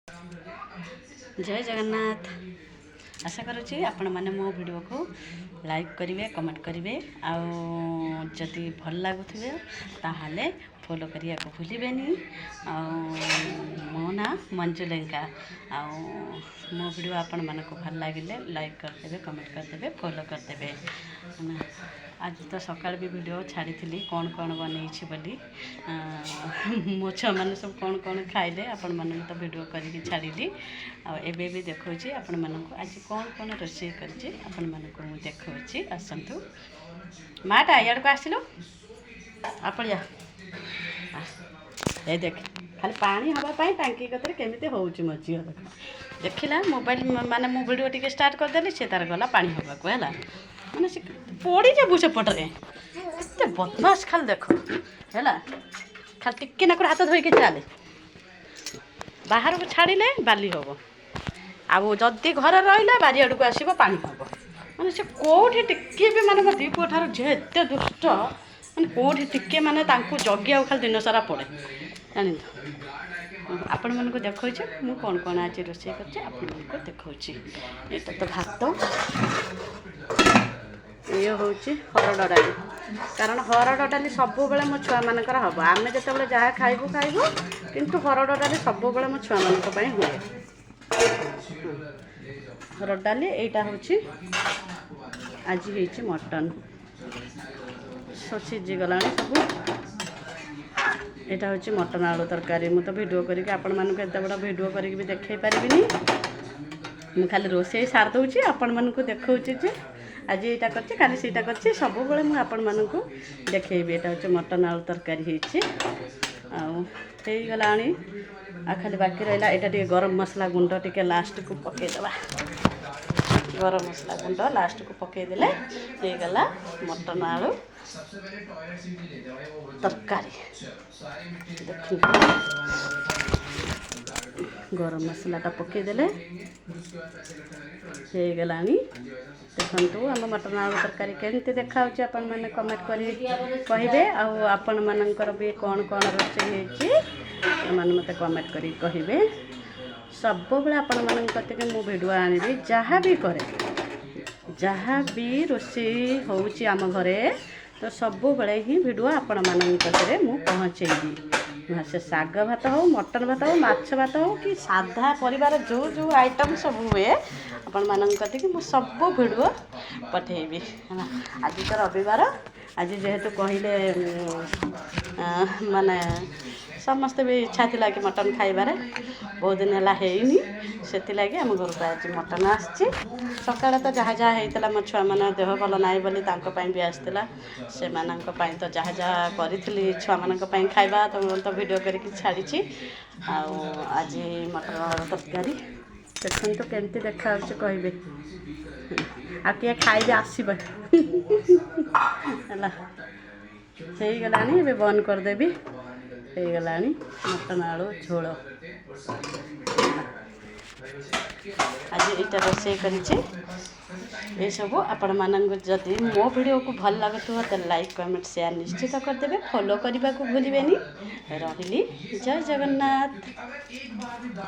जय जगन्नाथ। आशा करुँची आपण मैंने मो वीडियो को लाइक करेंगे, कमेंट करेंगे, आदि भल लगुवे ताहले फॉलो करने को भूलें। मो ना मंजू लेंका। मो वीडियो आपण मानक भल लगे लाइक करदे, कमेंट करदे, फॉलो करदे। आज तो सकाल भी वीडियो छाड़ी थी कौन कौन बनई बोली मो छुआ मैंने सब कौन कौन खाइले आपण मन तो वीडियो करके छाड़ी आबे भी देखा आपण मानक आज कौन कौन रोषे कर देखी आसतु माटा इड़ को आसिल आप ये देख खाली पानी हवापाई टांकी कतरे केमी हो मो झी देख देखला मोबाइल माने मो वीडियो टी स्टार्ट करदेली से तार गला पानी हवा को है मैंने से पड़ी जाबू से पटरे एत बदमाश खाली देख है खाली टिके नाक हाथ धोईके चले बाहर को छाड़े बाली हम आउ जदि घर रहा बारी आड़ को आसो पा हम मैंने से कौटी टिके भी माने मो दीपुओ ठार झे एत दुष्ट मैंने कौटी टिके माने जगिया खाली दिन सारा पड़े जानी आपण मन को देखा मु कौन कौन आज रोषे कर देखा ये तो भात ये हूँ हरड़ डाली कारण हरड़ डाली सब बेले मो छुआ मानकर हम आम जो जहाँ खाइबू खाइबू किंतु हरड़ डाली सब बेले मो छुआ मान हुए हरड़ डाली यहाँ हूँ आज हो मटन सिझी गला सब यहाँ हूँ मटन आलू तरकारी मुझे वीडियो करके आपण मानक एत बड़ा वीडियो करके भी देखे पारिनी मु खाली रोषे सार दूची आपण मानक देखा आज यहाँ कर खाली सीटा कर सब बेले मुझे आपण मानक देखी यहाँ हूँ मटन आलू तरकारी होगला आ खाली बाकी रहा यहाँ गरम मसला गुंड टे लास्ट को पकईदे गरम मसला गुंड लास्ट को पकईदे होगला मटन आलू तरकारी गरम मसलाटा पकईदे होगला देखु आम मटन आलू तरकारी केमती देखा आपण मैंने कमेंट करेंगे आपण मानकर भी कौन कौन रोषे होने मत कमेंट करेंगे सब बेले आपण मान मो वीडियो आनी जहाँ भी करे जहाँ भी रोषे होची आम घरे तो सब बेले ही वीडियो आपण मान पहुँचेबी से साग भात हो मटन भात हो माछ भात हो कि साधा परिवार जो जो आइटम सब हुए आपण मान मुझे सब वीडियो पठेबी आज तो रविवार आज जेहेतु कहले माने समस्ते भी इच्छा थी कि मटन खाइबारे बहुत दिन है से लगे आम घर को आज मटन आसी सका तो जहाँ जहाँ होता मो छुआ मान देह भल ना बोली भी आसला से तो जहाँ जहाँ करी छुआ मान खाइबा तो वीडियो करके छाड़ी आज मटन तरकारी देखते तो केमती देखा कहे आ किए खाइबे आसब है गलानी बंद करदेवी होगला मटन आलू झोल आज यहाँ रोषे कर सब आपण मानक जदि मो वीडियो को भल लगुव तो लाइक कमेंट शेयर निश्चित करदे फॉलो करने को भूलें। रही जय जगन्नाथ।